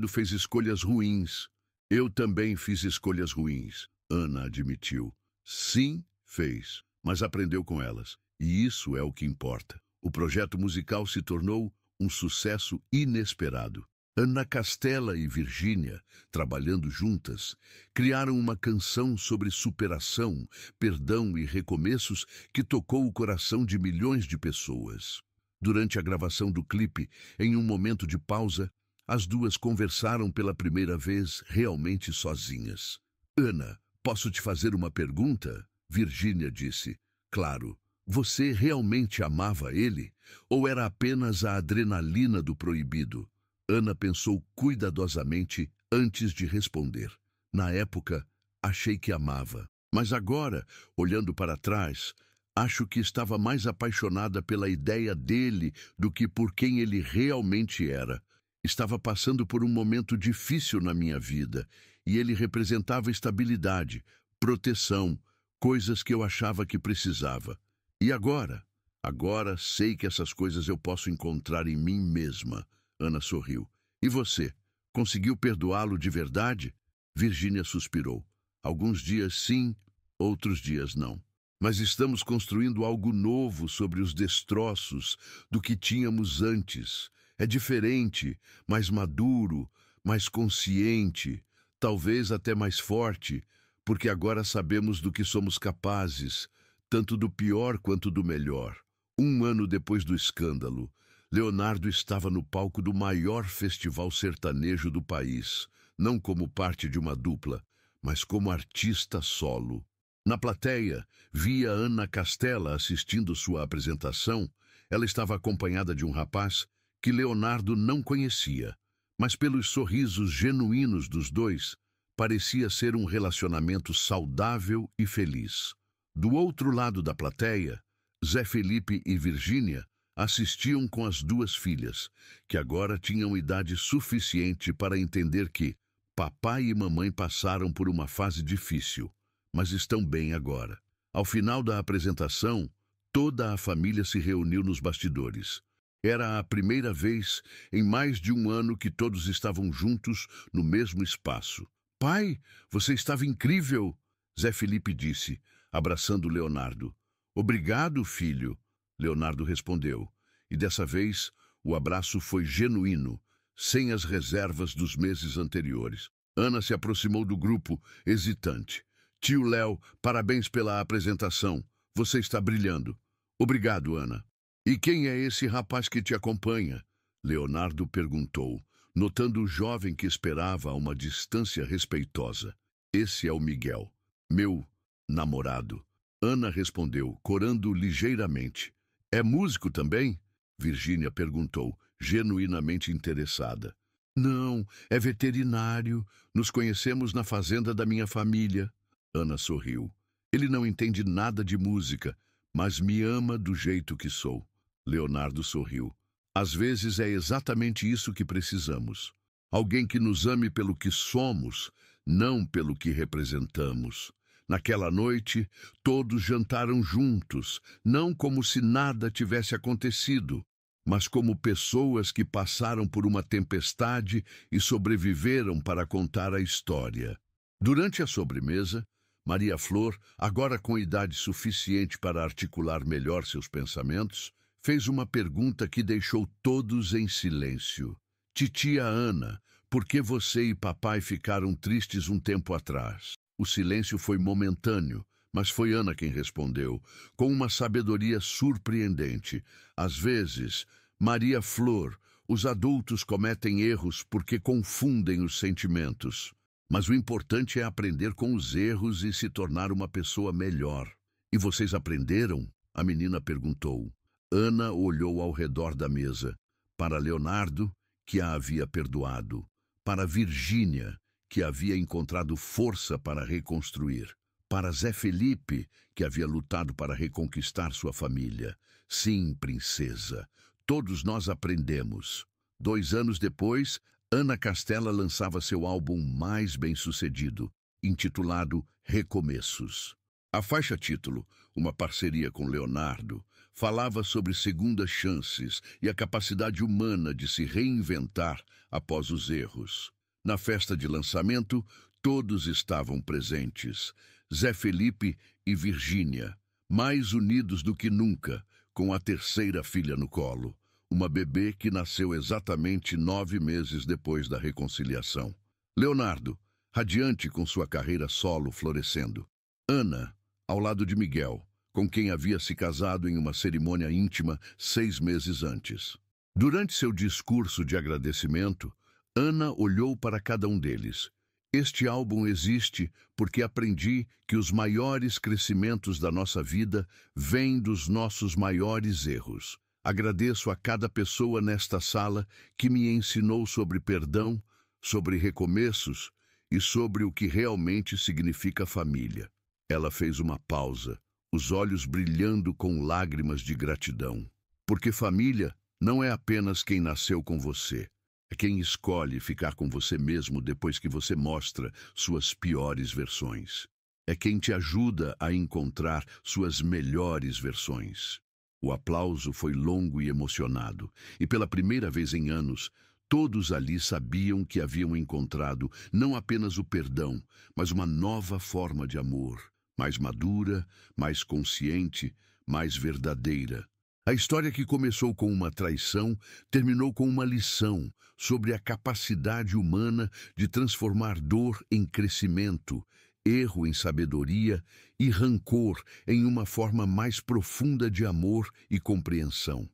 fez escolhas ruins. Eu também fiz escolhas ruins, Ana admitiu. Sim, fez, mas aprendeu com elas. E isso é o que importa. O projeto musical se tornou um sucesso inesperado. Ana Castela e Virgínia, trabalhando juntas, criaram uma canção sobre superação, perdão e recomeços que tocou o coração de milhões de pessoas. Durante a gravação do clipe, em um momento de pausa, as duas conversaram pela primeira vez realmente sozinhas. Ana, posso te fazer uma pergunta? Virgínia disse. Claro. Você realmente amava ele? Ou era apenas a adrenalina do proibido? Ana pensou cuidadosamente antes de responder. Na época, achei que amava. Mas agora, olhando para trás, acho que estava mais apaixonada pela ideia dele do que por quem ele realmente era. Estava passando por um momento difícil na minha vida, e ele representava estabilidade, proteção, coisas que eu achava que precisava. E agora? Agora sei que essas coisas eu posso encontrar em mim mesma. Ana sorriu. E você? Conseguiu perdoá-lo de verdade? Virgínia suspirou. Alguns dias sim, outros dias não. Mas estamos construindo algo novo sobre os destroços do que tínhamos antes. É diferente, mais maduro, mais consciente, talvez até mais forte, porque agora sabemos do que somos capazes, tanto do pior quanto do melhor. 1 ano depois do escândalo, Leonardo estava no palco do maior festival sertanejo do país, não como parte de uma dupla, mas como artista solo. Na plateia, via Ana Castela assistindo sua apresentação. Ela estava acompanhada de um rapaz que Leonardo não conhecia, mas pelos sorrisos genuínos dos dois, parecia ser um relacionamento saudável e feliz. Do outro lado da plateia, Zé Felipe e Virgínia assistiam com as 2 filhas, que agora tinham idade suficiente para entender que papai e mamãe passaram por uma fase difícil, mas estão bem agora. Ao final da apresentação, toda a família se reuniu nos bastidores. Era a primeira vez em mais de 1 ano que todos estavam juntos no mesmo espaço. Pai, você estava incrível, Zé Felipe disse, abraçando Leonardo. Obrigado, filho, Leonardo respondeu. E dessa vez, o abraço foi genuíno, sem as reservas dos meses anteriores. Ana se aproximou do grupo, hesitante. Tio Léo, parabéns pela apresentação. Você está brilhando. Obrigado, Ana. E quem é esse rapaz que te acompanha? Leonardo perguntou, notando o jovem que esperava a uma distância respeitosa. Esse é o Miguel, meu namorado. Ana respondeu, corando ligeiramente. É músico também? Virgínia perguntou, genuinamente interessada. Não, é veterinário. Nos conhecemos na fazenda da minha família. Ana sorriu. Ele não entende nada de música, mas me ama do jeito que sou. Leonardo sorriu. Às vezes é exatamente isso que precisamos. Alguém que nos ame pelo que somos, não pelo que representamos. Naquela noite, todos jantaram juntos, não como se nada tivesse acontecido, mas como pessoas que passaram por uma tempestade e sobreviveram para contar a história. Durante a sobremesa, Maria Flor, agora com idade suficiente para articular melhor seus pensamentos, fez uma pergunta que deixou todos em silêncio. Titia Ana, por que você e papai ficaram tristes um tempo atrás? O silêncio foi momentâneo, mas foi Ana quem respondeu, com uma sabedoria surpreendente. Às vezes, Maria Flor, os adultos cometem erros porque confundem os sentimentos. Mas o importante é aprender com os erros e se tornar uma pessoa melhor. E vocês aprenderam? A menina perguntou. Ana olhou ao redor da mesa. Para Leonardo, que a havia perdoado. Para Virgínia, que havia encontrado força para reconstruir. Para Zé Felipe, que havia lutado para reconquistar sua família. Sim, princesa, todos nós aprendemos. 2 anos depois, Ana Castela lançava seu álbum mais bem-sucedido, intitulado Recomeços. A faixa título, uma parceria com Leonardo, falava sobre segundas chances e a capacidade humana de se reinventar após os erros. Na festa de lançamento, todos estavam presentes. Zé Felipe e Virgínia, mais unidos do que nunca, com a terceira filha no colo. Uma bebê que nasceu exatamente 9 meses depois da reconciliação. Leonardo, radiante com sua carreira solo florescendo. Ana, ao lado de Miguel, com quem havia se casado em uma cerimônia íntima 6 meses antes. Durante seu discurso de agradecimento, Ana olhou para cada um deles. Este álbum existe porque aprendi que os maiores crescimentos da nossa vida vêm dos nossos maiores erros. Agradeço a cada pessoa nesta sala que me ensinou sobre perdão, sobre recomeços e sobre o que realmente significa família. Ela fez uma pausa, os olhos brilhando com lágrimas de gratidão. Porque família não é apenas quem nasceu com você. É quem escolhe ficar com você mesmo depois que você mostra suas piores versões. É quem te ajuda a encontrar suas melhores versões. O aplauso foi longo e emocionado, e pela primeira vez em anos, todos ali sabiam que haviam encontrado não apenas o perdão, mas uma nova forma de amor, mais madura, mais consciente, mais verdadeira. A história que começou com uma traição terminou com uma lição sobre a capacidade humana de transformar dor em crescimento, erro em sabedoria e rancor em uma forma mais profunda de amor e compreensão.